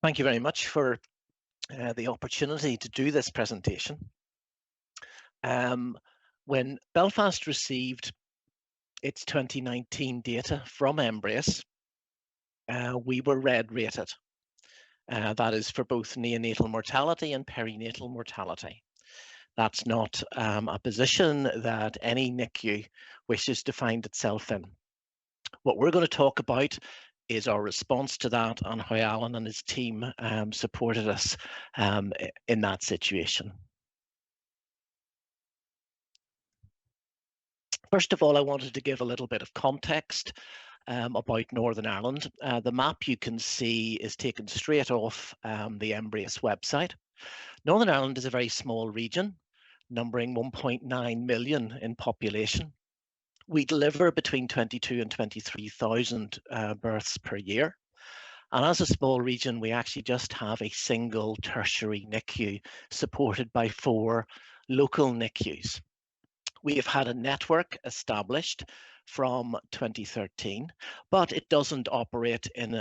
Thank you very much for the opportunity to do this presentation. When Belfast received its 2019 data from MBRRACE, we were red rated. That is for both neonatal mortality and perinatal mortality. That's not a position that any NICU wishes to find itself in. What we're going to talk about is our response to that and how Alan and his team supported us in that situation. First of all, I wanted to give a little bit of context about Northern Ireland. The map you can see is taken straight off the MBRRACE website. Northern Ireland is a very small region, numbering 1.9 million in population. We deliver between 22 and 23,000 births per year. And as a small region, we actually just have a single tertiary NICU supported by 4 local NICUs. We have had a network established from 2013, but it doesn't operate in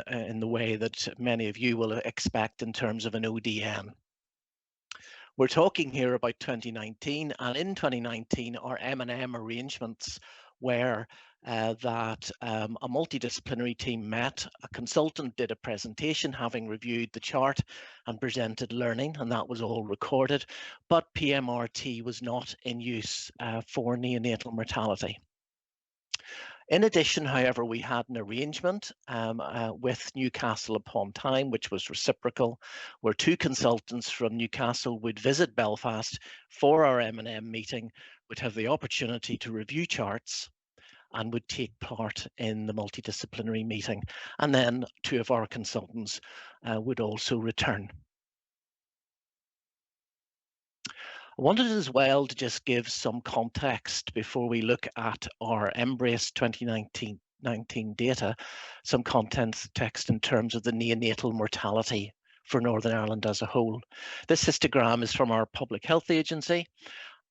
the way that many of you will expect in terms of an ODN. We're talking here about 2019, and in 2019, our M&M arrangements were that a multidisciplinary team met, a consultant did a presentation having reviewed the chart and presented learning, and that was all recorded, but PMRT was not in use for neonatal mortality. In addition, however, we had an arrangement with Newcastle upon Tyne, which was reciprocal, where 2 consultants from Newcastle would visit Belfast for our M&M meeting, would have the opportunity to review charts and would take part in the multidisciplinary meeting. And then 2 of our consultants would also return. I wanted as well to just give some context before we look at our MBRRACE 2019 data, some context in terms of the neonatal mortality for Northern Ireland as a whole. This histogram is from our Public Health Agency,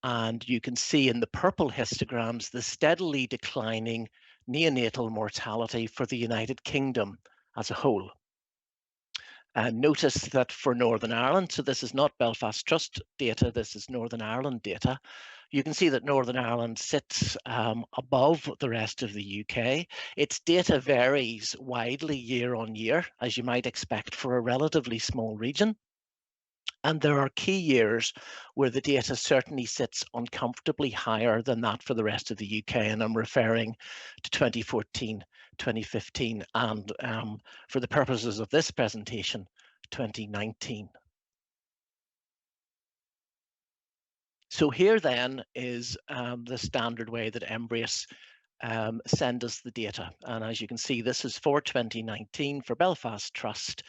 and you can see in the purple histograms the steadily declining neonatal mortality for the United Kingdom as a whole. Notice that for Northern Ireland, so this is not Belfast Trust data, this is Northern Ireland data, you can see that Northern Ireland sits above the rest of the UK. Its data varies widely year on year, as you might expect for a relatively small region. And there are key years where the data certainly sits uncomfortably higher than that for the rest of the UK. And I'm referring to 2014, 2015, and for the purposes of this presentation, 2019. So here then is the standard way that MBRRACE send us the data. And as you can see, this is for 2019 for Belfast Trust,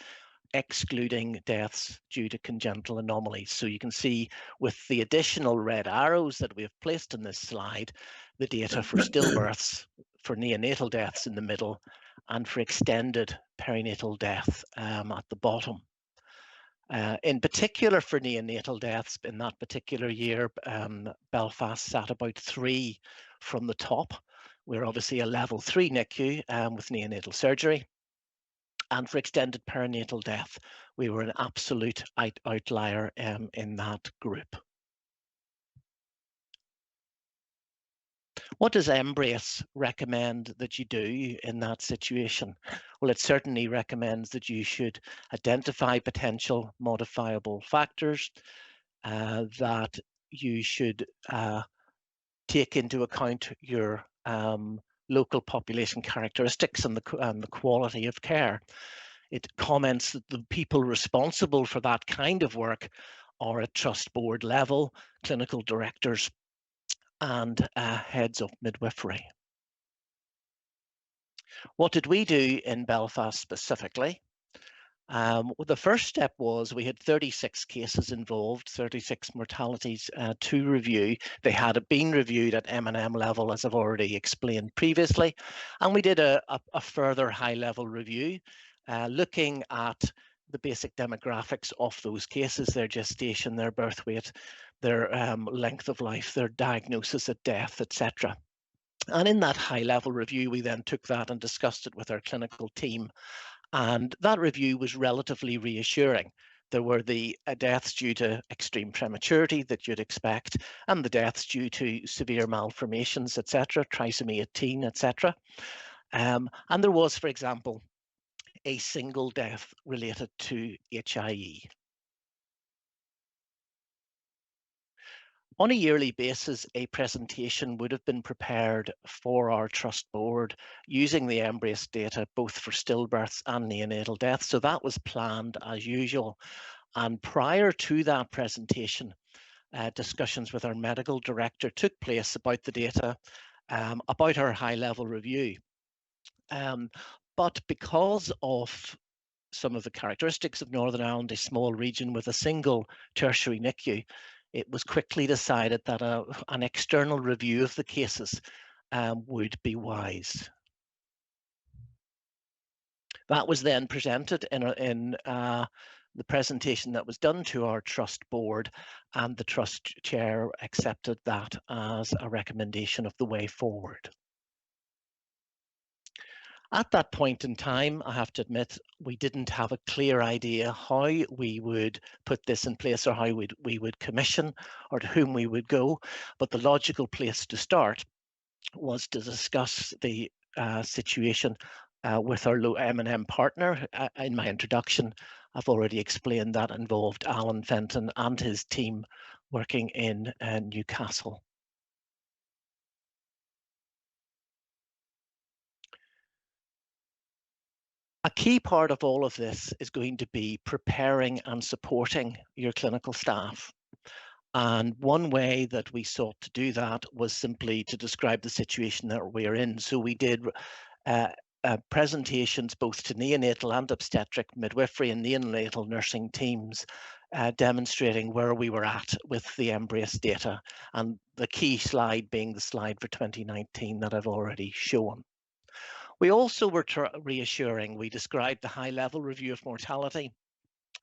excluding deaths due to congenital anomalies. So you can see with the additional red arrows that we have placed in this slide, the data for stillbirths, for neonatal deaths in the middle, and for extended perinatal death at the bottom. In particular for neonatal deaths in that particular year, Belfast sat about 3 from the top. We're obviously a level 3 NICU with neonatal surgery. And for extended perinatal death, we were an absolute outlier in that group. What does MBRRACE recommend that you do in that situation? Well, it certainly recommends that you should identify potential modifiable factors, that you should take into account your local population characteristics and the quality of care. It comments that the people responsible for that kind of work are at trust board level, clinical directors, and heads of midwifery. What did we do in Belfast specifically? The first step was we had 36 cases involved, 36 mortalities to review. They had been reviewed at M&M level, as I've already explained previously. And we did a further high-level review, looking at the basic demographics of those cases, their gestation, their birth weight, their length of life, their diagnosis at death, etc. And in that high-level review, we then took that and discussed it with our clinical team And that review was relatively reassuring. There were the deaths due to extreme prematurity that you'd expect, and the deaths due to severe malformations, etc., trisomy 18, etc. And there was, for example, a single death related to HIE. On a yearly basis, a presentation would have been prepared for our trust board using the MBRRACE data, both for stillbirths and neonatal deaths. So that was planned as usual. And prior to that presentation, discussions with our medical director took place about the data, about our high-level review. But because of some of the characteristics of Northern Ireland, a small region with a single tertiary NICU, it was quickly decided that an external review of the cases would be wise. That was then presented in the presentation that was done to our trust board, and the trust chair accepted that as a recommendation of the way forward. At that point in time, I have to admit, we didn't have a clear idea how we would put this in place or how we would commission or to whom we would go. But the logical place to start was to discuss the situation with our M&M partner. In my introduction, I've already explained that involved Alan Fenton and his team working in Newcastle. A key part of all of this is going to be preparing and supporting your clinical staff. And one way that we sought to do that was simply to describe the situation that we're in. So we did presentations both to neonatal and obstetric, midwifery and neonatal nursing teams, demonstrating where we were at with the MBRRACE data, and the key slide being the slide for 2019 that I've already shown. We also were reassuring. We described the high-level review of mortality,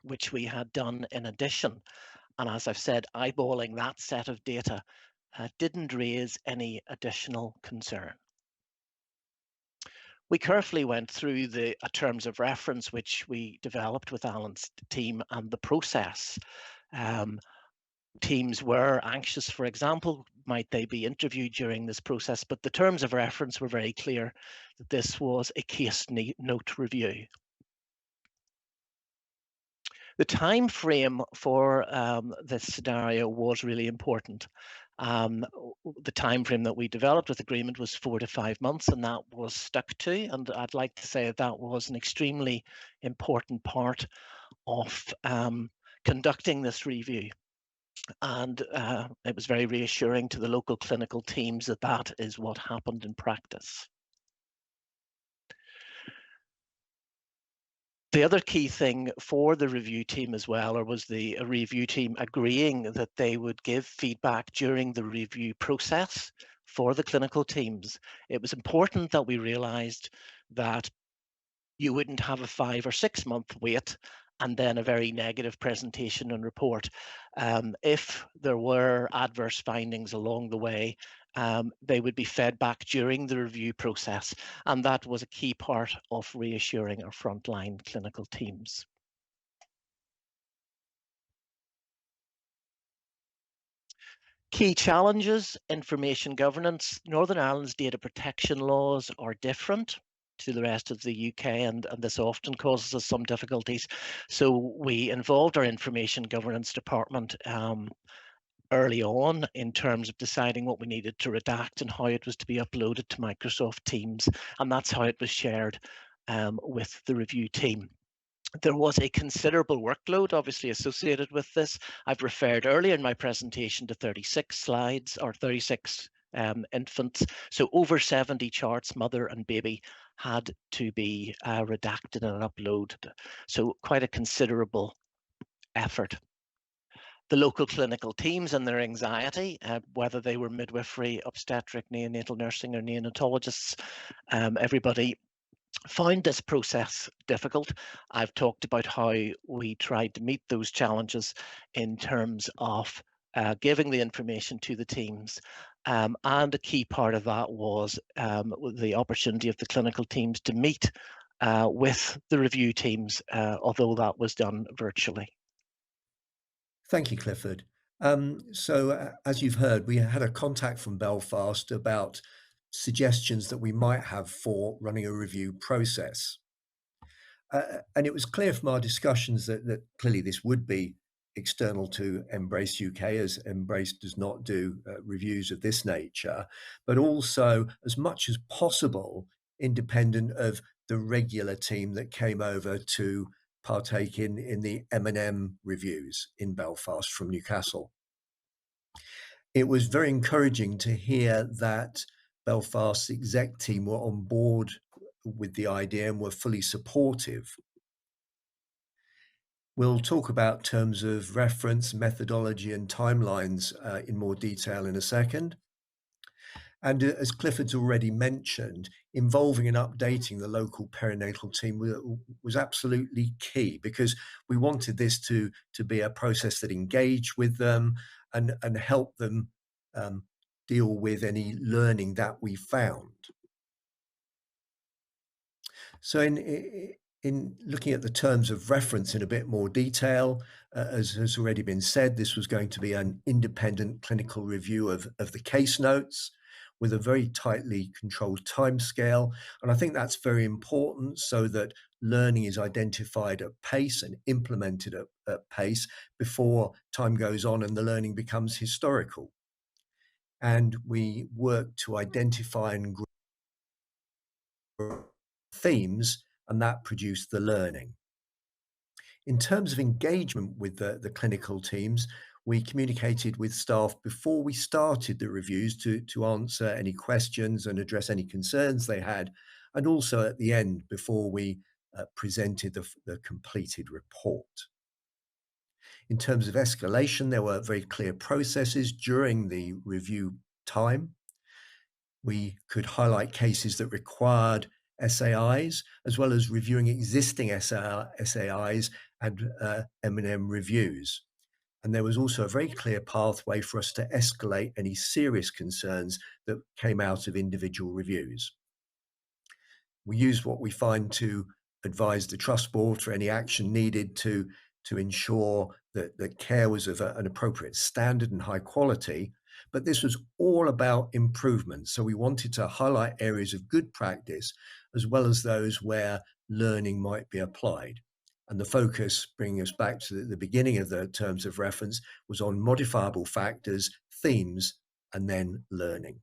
which we had done in addition. And as I've said, eyeballing that set of data didn't raise any additional concern. We carefully went through the terms of reference which we developed with Alan's team and the process. Teams were anxious, for example, might they be interviewed during this process, but the terms of reference were very clear that this was a case note review. The time frame for this scenario was really important. The time frame that we developed with agreement was 4 to 5 months, and that was stuck to. And I'd like to say that was an extremely important part of conducting this review. And it was very reassuring to the local clinical teams that that is what happened in practice. The other key thing for the review team as well, or was the review team agreeing that they would give feedback during the review process for the clinical teams. It was important that we realized that you wouldn't have a 5 or 6 month wait and then a very negative presentation and report. If there were adverse findings along the way, they would be fed back during the review process, and that was a key part of reassuring our frontline clinical teams. Key challenges: information governance. Northern Ireland's data protection laws are different to the rest of the UK, and this often causes us some difficulties. So we involved our information governance department early on in terms of deciding what we needed to redact and how it was to be uploaded to Microsoft Teams, and that's how it was shared with the review team. There was a considerable workload obviously associated with this. I've referred earlier in my presentation to 36 slides or 36 infants. So over 70 charts, mother and baby, had to be redacted and uploaded. So quite a considerable effort. The local clinical teams and their anxiety, whether they were midwifery, obstetric, neonatal nursing or neonatologists, everybody found this process difficult. I've talked about how we tried to meet those challenges in terms of giving the information to the teams. And a key part of that was the opportunity of the clinical teams to meet with the review teams, although that was done virtually. Thank you, Clifford. As you've heard, we had a contact from Belfast about suggestions that we might have for running a review process. And it was clear from our discussions that clearly this would be external to Embrace UK, as Embrace does not do reviews of this nature, but also as much as possible independent of the regular team that came over to partake in the M&M reviews in Belfast from Newcastle. It was very encouraging to hear that Belfast's exec team were on board with the idea and were fully supportive. We'll talk about terms of reference, methodology, and timelines in more detail in a second. And as Clifford's already mentioned, involving and updating the local perinatal team was absolutely key, because we wanted this to be a process that engaged with them and help them deal with any learning that we found. So in looking at the terms of reference in a bit more detail, as has already been said, this was going to be an independent clinical review of the case notes with a very tightly controlled timescale. And I think that's very important, so that learning is identified at pace and implemented at pace before time goes on and the learning becomes historical. And we work to identify and grow themes, and that produced the learning. In terms of engagement with the clinical teams, we communicated with staff before we started the reviews to answer any questions and address any concerns they had, and also at the end before we presented the completed report. In terms of escalation, there were very clear processes during the review time. We could highlight cases that required SAIs, as well as reviewing existing SAIs and M&M reviews. And there was also a very clear pathway for us to escalate any serious concerns that came out of individual reviews. We used what we find to advise the trust board for any action needed to ensure that care was of an appropriate standard and high quality. But this was all about improvement. So we wanted to highlight areas of good practice, as well as those where learning might be applied. And the focus, bringing us back to the beginning of the terms of reference, was on modifiable factors, themes, and then learning.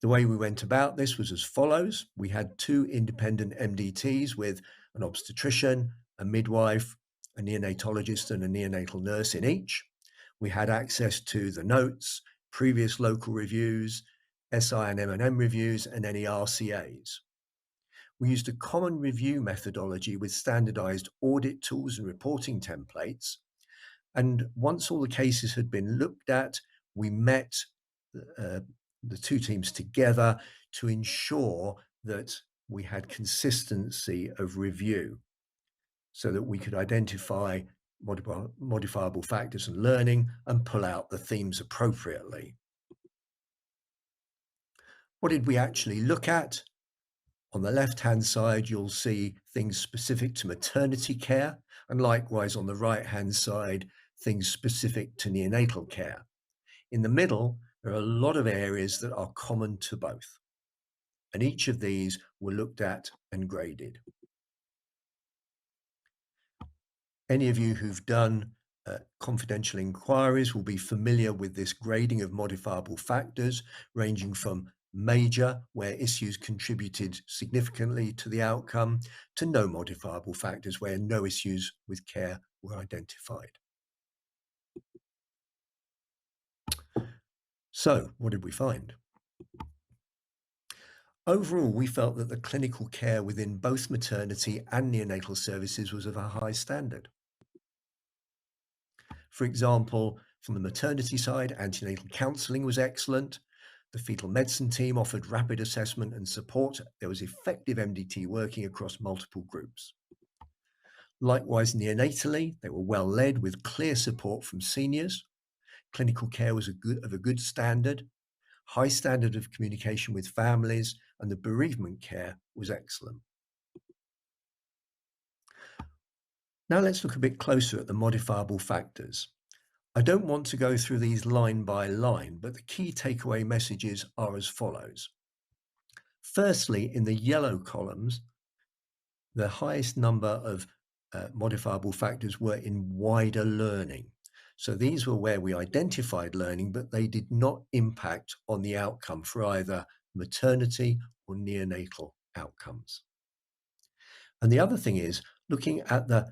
The way we went about this was as follows. We had 2 independent MDTs with an obstetrician, a midwife, a neonatologist, and a neonatal nurse in each. We had access to the notes, previous local reviews, SI and M&M reviews, and any RCAs. We used a common review methodology with standardized audit tools and reporting templates. And once all the cases had been looked at, we met the 2 teams together to ensure that we had consistency of review, so that we could identify modifiable factors and learning and pull out the themes appropriately. What did we actually look at? On the left-hand side, you'll see things specific to maternity care, and likewise on the right-hand side, things specific to neonatal care. In the middle, there are a lot of areas that are common to both, and each of these were looked at and graded. Any of you who've done confidential inquiries will be familiar with this grading of modifiable factors, ranging from major, where issues contributed significantly to the outcome, to no modifiable factors, where no issues with care were identified. So, what did we find? Overall, we felt that the clinical care within both maternity and neonatal services was of a high standard. For example, from the maternity side, antenatal counselling was excellent. The fetal medicine team offered rapid assessment and support. There was effective MDT working across multiple groups. Likewise, neonatally, they were well led with clear support from seniors. Clinical care was of a good standard, high standard of communication with families, and the bereavement care was excellent. Now let's look a bit closer at the modifiable factors. I don't want to go through these line by line, but the key takeaway messages are as follows. Firstly, in the yellow columns, the highest number of modifiable factors were in wider learning. So these were where we identified learning, but they did not impact on the outcome for either maternity or neonatal outcomes. And the other thing is, looking at the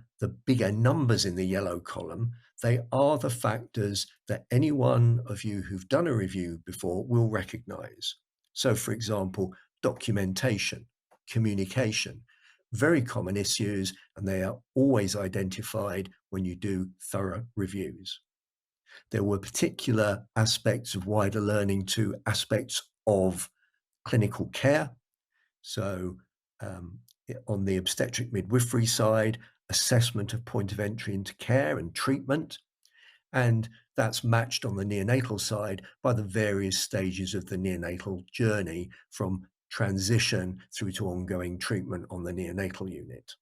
bigger numbers in the yellow column, they are the factors that any one of you who've done a review before will recognize. So for example, documentation, communication, very common issues, and they are always identified when you do thorough reviews. There were particular aspects of wider learning to aspects of clinical care. So on the obstetric midwifery side, assessment of point of entry into care and treatment. And that's matched on the neonatal side by the various stages of the neonatal journey from transition through to ongoing treatment on the neonatal unit.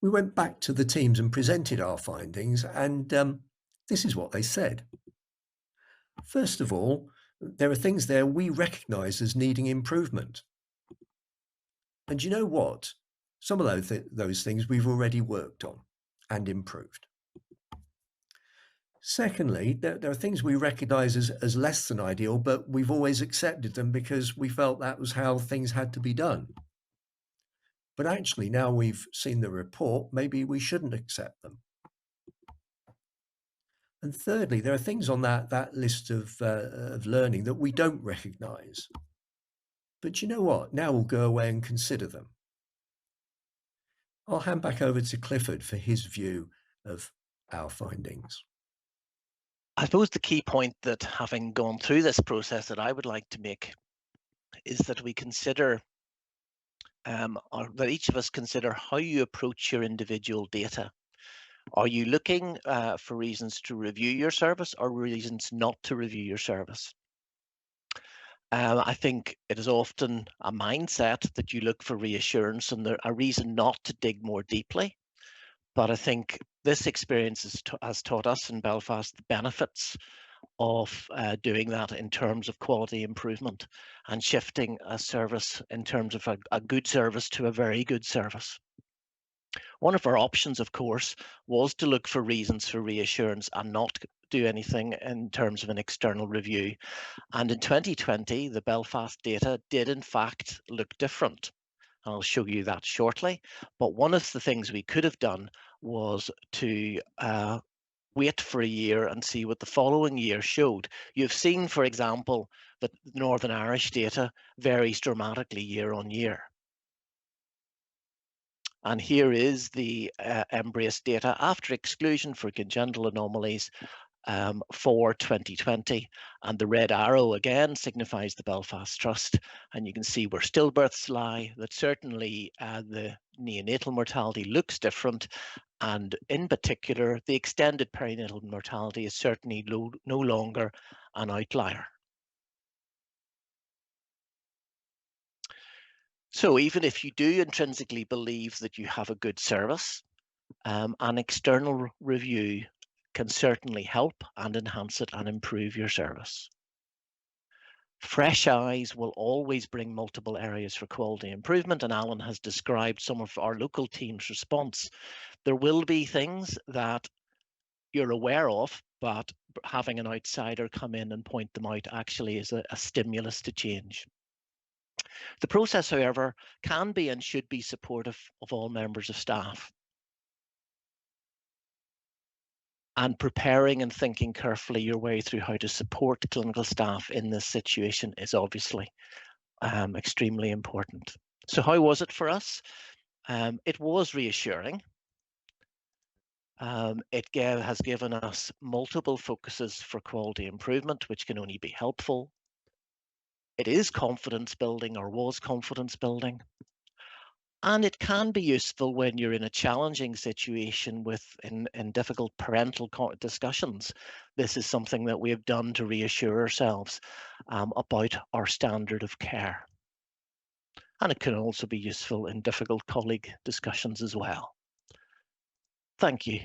We went back to the teams and presented our findings, and this is what they said. First of all, there are things there we recognise as needing improvement. And you know what? Some of those things we've already worked on and improved. Secondly, there are things we recognise as less than ideal, but we've always accepted them because we felt that was how things had to be done. But actually, now we've seen the report, maybe we shouldn't accept them. And thirdly, there are things on that list of learning that we don't recognise. But you know what? Now we'll go away and consider them. I'll hand back over to Clifford for his view of our findings. I suppose the key point that, having gone through this process, that I would like to make is that we consider, or that each of us consider, how you approach your individual data. Are you looking for reasons to review your service or reasons not to review your service? I think it is often a mindset that you look for reassurance and a reason not to dig more deeply. But I think this experience has taught us in Belfast the benefits of doing that in terms of quality improvement and shifting a service in terms of a good service to a very good service. One of our options, of course, was to look for reasons for reassurance and not do anything in terms of an external review. And in 2020, the Belfast data did in fact look different. I'll show you that shortly. But one of the things we could have done was to wait for a year and see what the following year showed. You've seen, for example, that Northern Irish data varies dramatically year on year. And here is the MBRRACE data after exclusion for congenital anomalies for 2020. And the red arrow again signifies the Belfast Trust. And you can see where stillbirths lie, that certainly the neonatal mortality looks different. And in particular, the extended perinatal mortality is certainly no longer an outlier. So even if you do intrinsically believe that you have a good service, an external review can certainly help and enhance it and improve your service. Fresh eyes will always bring multiple areas for quality improvement, and Alan has described some of our local team's response. There will be things that you're aware of, but having an outsider come in and point them out actually is a stimulus to change. The process, however, can be and should be supportive of all members of staff. And preparing and thinking carefully your way through how to support clinical staff in this situation is obviously extremely important. So how was it for us? It was reassuring. It has given us multiple focuses for quality improvement, which can only be helpful. It is confidence building, or was confidence building. And it can be useful when you're in a challenging situation in difficult parental discussions. This is something that we have done to reassure ourselves about our standard of care. And it can also be useful in difficult colleague discussions as well. Thank you.